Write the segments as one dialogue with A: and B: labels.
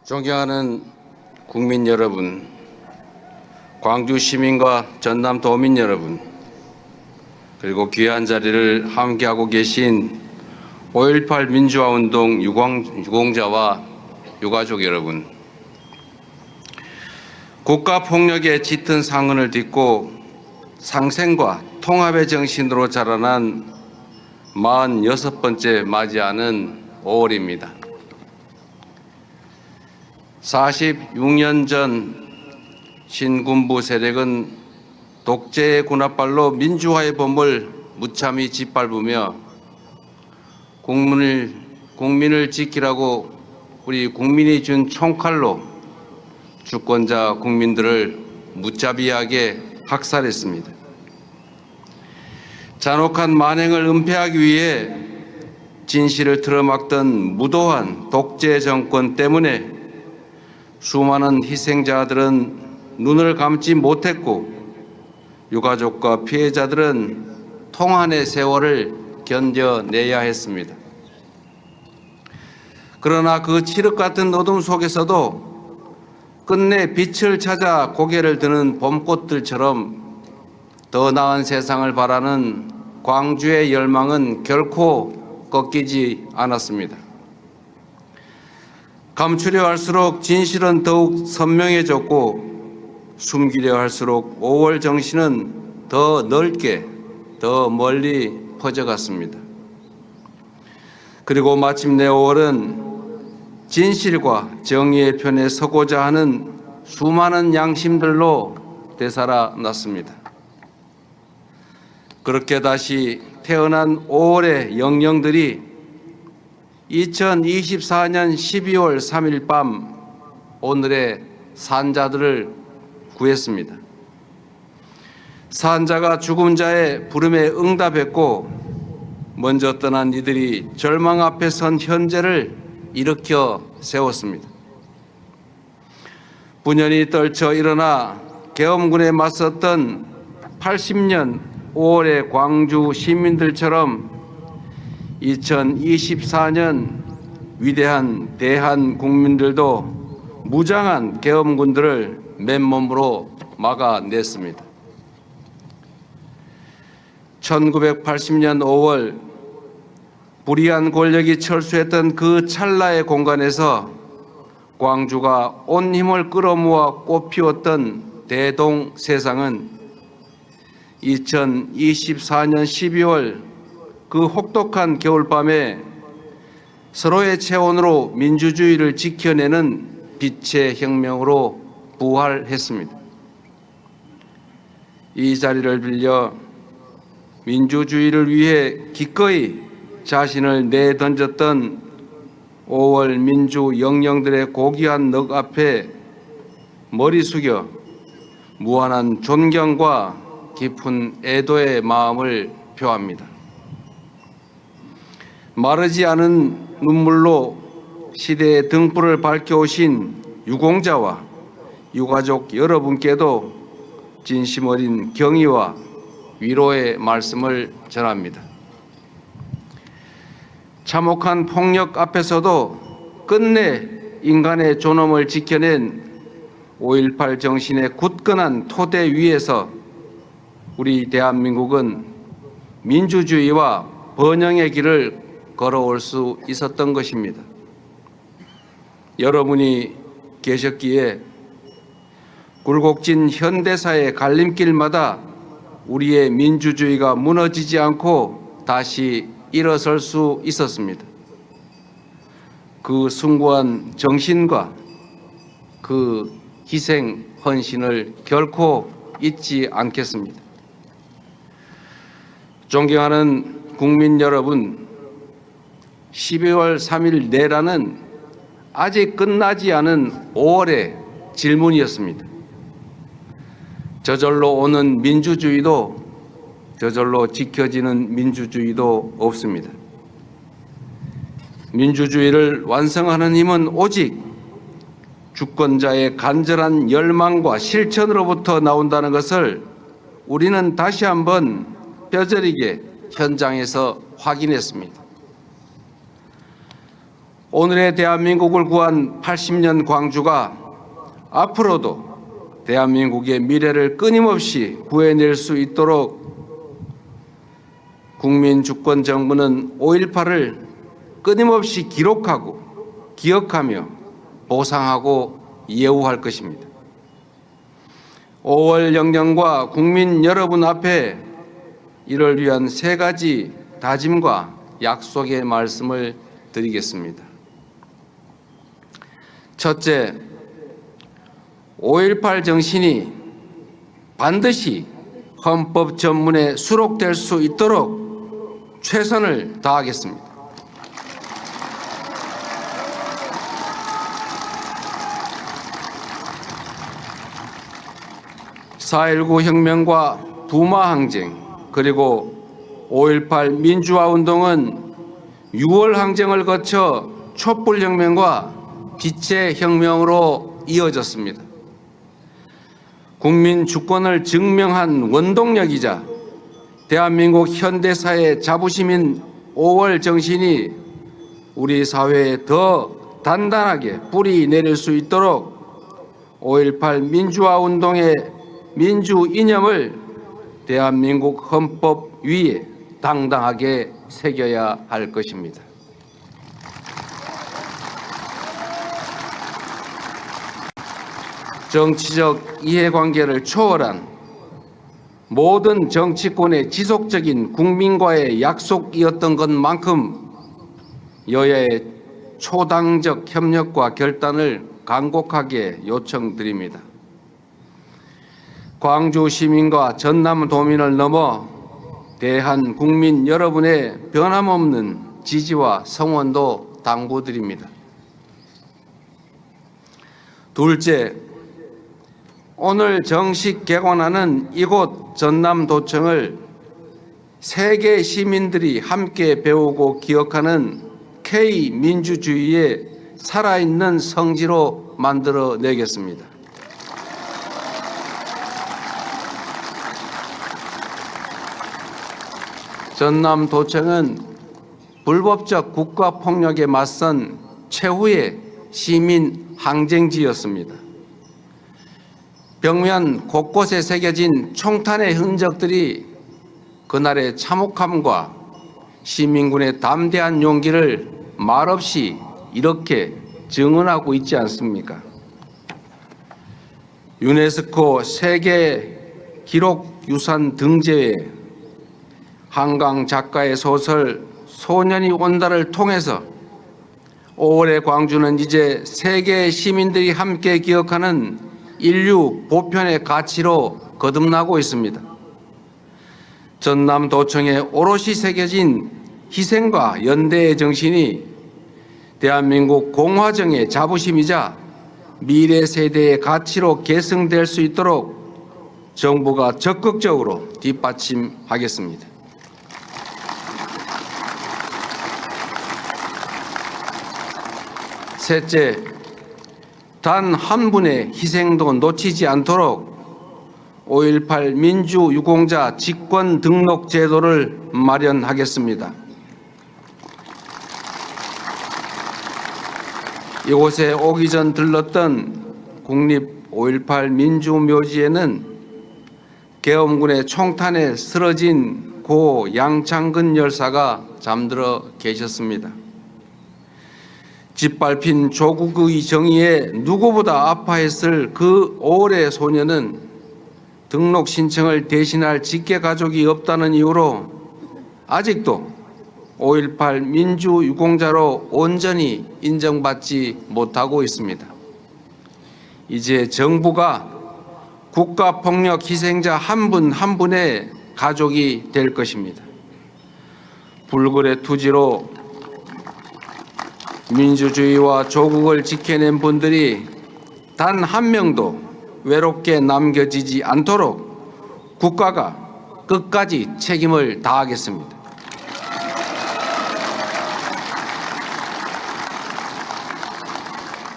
A: 존경하는 국민 여러분, 광주 시민과 전남 도민 여러분, 그리고 귀한 자리를 함께하고 계신 5.18 민주화운동 유공자와 유가족 여러분, 국가폭력에 짙은 상흔을 딛고 상생과 통합의 정신으로 자라난 46번째 맞이하는 5월입니다. 46년 전 신군부 세력은 독재의 군합발로 민주화의 봄을 무참히 짓밟으며 국민을 지키라고 우리 국민이 준 총칼로 주권자 국민들을 무자비하게 학살했습니다. 잔혹한 만행을 은폐하기 위해 진실을 틀어막던 무도한 독재 정권 때문에 수많은 희생자들은 눈을 감지 못했고 유가족과 피해자들은 통한의 세월을 견뎌내야 했습니다. 그러나 그 칠흑 같은 어둠 속에서도 끝내 빛을 찾아 고개를 드는 봄꽃들처럼 더 나은 세상을 바라는 광주의 열망은 결코 꺾이지 않았습니다. 감추려 할수록 진실은 더욱 선명해졌고 숨기려 할수록 5월 정신은 더 넓게, 더 멀리 퍼져갔습니다. 그리고 마침내 5월은 진실과 정의의 편에 서고자 하는 수많은 양심들로 되살아났습니다. 그렇게 다시 태어난 5월의 영령들이 2024년 12월 3일 밤 오늘의 산자들을 구했습니다. 산자가 죽은 자의 부름에 응답했고 먼저 떠난 이들이 절망 앞에 선 현재를 일으켜 세웠습니다. 분연히 떨쳐 일어나 계엄군에 맞섰던 80년 5월의 광주 시민들처럼 2024년 위대한 대한 국민들도 무장한 계엄군들을 맨몸으로 막아냈습니다. 1980년 5월 불의한 권력이 철수했던 그 찰나의 공간에서 광주가 온 힘을 끌어모아 꽃피웠던 대동세상은 2024년 12월 그 혹독한 겨울밤에 서로의 체온으로 민주주의를 지켜내는 빛의 혁명으로 부활했습니다. 이 자리를 빌려 민주주의를 위해 기꺼이 자신을 내던졌던 5월 민주 영령들의 고귀한 넋 앞에 머리 숙여 무한한 존경과 깊은 애도의 마음을 표합니다. 마르지 않은 눈물로 시대의 등불을 밝혀오신 유공자와 유가족 여러분께도 진심 어린 경의와 위로의 말씀을 전합니다. 참혹한 폭력 앞에서도 끝내 인간의 존엄을 지켜낸 5.18 정신의 굳건한 토대 위에서 우리 대한민국은 민주주의와 번영의 길을 걸어올 수 있었던 것입니다. 여러분이 계셨기에 굴곡진 현대사의 갈림길마다 우리의 민주주의가 무너지지 않고 다시 일어설 수 있었습니다. 그 숭고한 정신과 그 희생, 헌신을 결코 잊지 않겠습니다. 존경하는 국민 여러분, 12월 3일 내라는 아직 끝나지 않은 5월의 질문이었습니다. 저절로 오는 민주주의도 저절로 지켜지는 민주주의도 없습니다. 민주주의를 완성하는 힘은 오직 주권자의 간절한 열망과 실천으로부터 나온다는 것을 우리는 다시 한번 뼈저리게 현장에서 확인했습니다. 오늘의 대한민국을 구한 80년 광주가 앞으로도 대한민국의 미래를 끊임없이 구해낼 수 있도록 국민주권정부는 5.18을 끊임없이 기록하고 기억하며 보상하고 예우할 것입니다. 5월 영령과 국민 여러분 앞에 이를 위한 3가지 다짐과 약속의 말씀을 드리겠습니다. 첫째, 5.18 정신이 반드시 헌법 전문에 수록될 수 있도록 최선을 다하겠습니다. 4.19 혁명과 부마 항쟁 그리고 5.18 민주화 운동은 6월 항쟁을 거쳐 촛불 혁명과 빛의 혁명으로 이어졌습니다. 국민 주권을 증명한 원동력이자 대한민국 현대사의 자부심인 5월 정신이 우리 사회에 더 단단하게 뿌리 내릴 수 있도록 5.18 민주화 운동의 민주 이념을 대한민국 헌법 위에 당당하게 새겨야 할 것입니다. 정치적 이해관계를 초월한 모든 정치권의 지속적인 국민과의 약속이었던 것만큼 여야의 초당적 협력과 결단을 간곡하게 요청드립니다. 광주 시민과 전남 도민을 넘어 대한 국민 여러분의 변함없는 지지와 성원도 당부드립니다. 둘째, 오늘 정식 개관하는 이곳 전남도청을 세계 시민들이 함께 배우고 기억하는 K민주주의의 살아있는 성지로 만들어내겠습니다. 전남도청은 불법적 국가폭력에 맞선 최후의 시민 항쟁지였습니다. 벽면 곳곳에 새겨진 총탄의 흔적들이 그날의 참혹함과 시민군의 담대한 용기를 말없이 이렇게 증언하고 있지 않습니까? 유네스코 세계 기록 유산 등재회 한강 작가의 소설 소년이 온다를 통해서 5월의 광주는 이제 세계 시민들이 함께 기억하는 인류 보편의 가치로 거듭나고 있습니다. 전남도청에 오롯이 새겨진 희생과 연대의 정신이 대한민국 공화정의 자부심이자 미래 세대의 가치로 계승될 수 있도록 정부가 적극적으로 뒷받침하겠습니다. 셋째, 단 한 분의 희생도 놓치지 않도록 5.18 민주유공자 직권 등록 제도를 마련하겠습니다. 이곳에 오기 전 들렀던 국립 5.18 민주묘지에는 계엄군의 총탄에 쓰러진 고 양창근 열사가 잠들어 계셨습니다. 짓밟힌 조국의 정의에 누구보다 아파했을 그 5월의 소녀는 등록 신청을 대신할 직계 가족이 없다는 이유로 아직도 5.18 민주유공자로 온전히 인정받지 못하고 있습니다. 이제 정부가 국가폭력 희생자 한 분 한 분의 가족이 될 것입니다. 불굴의 투지로 민주주의와 조국을 지켜낸 분들이 단 한 명도 외롭게 남겨지지 않도록 국가가 끝까지 책임을 다하겠습니다.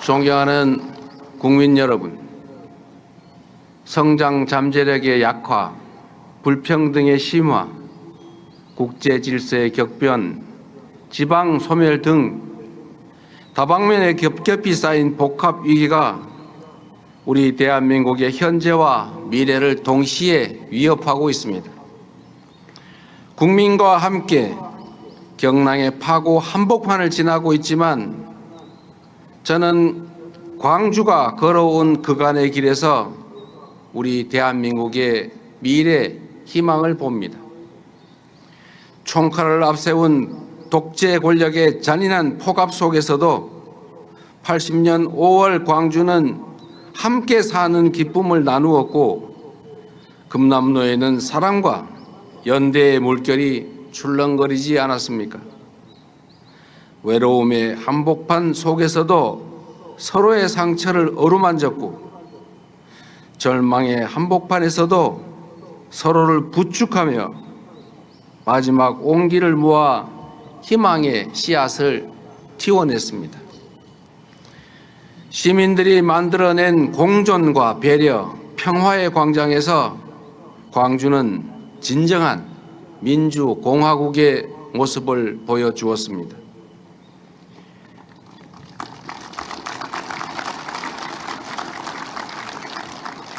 A: 존경하는 국민 여러분, 성장 잠재력의 약화, 불평등의 심화, 국제 질서의 격변, 지방 소멸 등 다방면에 겹겹이 쌓인 복합 위기가 우리 대한민국의 현재와 미래를 동시에 위협하고 있습니다. 국민과 함께 경랑의 파고 한복판을 지나고 있지만 저는 광주가 걸어온 그간의 길에서 우리 대한민국의 미래 희망을 봅니다. 총칼을 앞세운 독재 권력의 잔인한 폭압 속에서도 80년 5월 광주는 함께 사는 기쁨을 나누었고 금남로에는 사랑과 연대의 물결이 출렁거리지 않았습니까? 외로움의 한복판 속에서도 서로의 상처를 어루만졌고 절망의 한복판에서도 서로를 부축하며 마지막 온기를 모아 희망의 씨앗을 틔워냈습니다. 시민들이 만들어낸 공존과 배려, 평화의 광장에서 광주는 진정한 민주공화국의 모습을 보여주었습니다.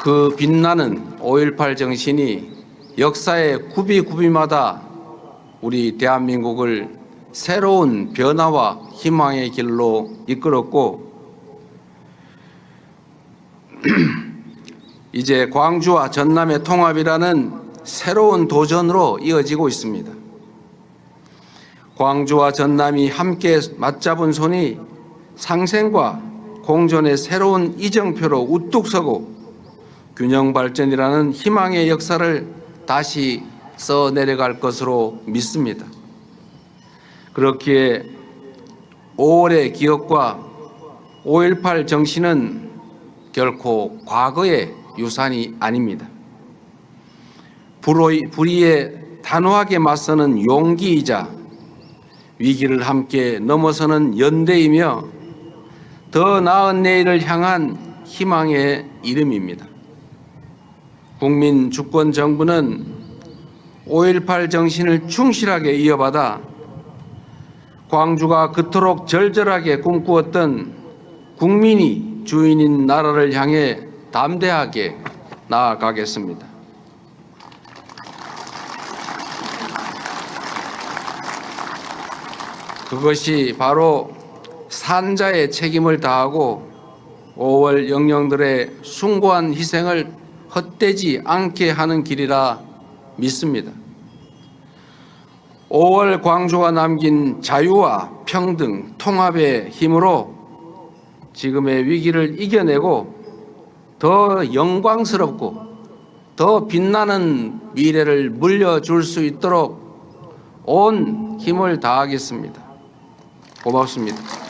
A: 그 빛나는 5.18 정신이 역사의 구비구비마다 우리 대한민국을 새로운 변화와 희망의 길로 이끌었고 이제 광주와 전남의 통합이라는 새로운 도전으로 이어지고 있습니다. 광주와 전남이 함께 맞잡은 손이 상생과 공존의 새로운 이정표로 우뚝 서고 균형 발전이라는 희망의 역사를 다시 써내려갈 것으로 믿습니다. 그렇기에 5월의 기억과 5.18 정신은 결코 과거의 유산이 아닙니다. 불의에 단호하게 맞서는 용기이자 위기를 함께 넘어서는 연대이며 더 나은 내일을 향한 희망의 이름입니다. 국민 주권 정부는 5.18 정신을 충실하게 이어받아 광주가 그토록 절절하게 꿈꾸었던 국민이 주인인 나라를 향해 담대하게 나아가겠습니다. 그것이 바로 산자의 책임을 다하고 5월 영령들의 숭고한 희생을 헛되지 않게 하는 길이라 믿습니다. 5월 광주가 남긴 자유와 평등, 통합의 힘으로 지금의 위기를 이겨내고 더 영광스럽고 더 빛나는 미래를 물려줄 수 있도록 온 힘을 다하겠습니다. 고맙습니다.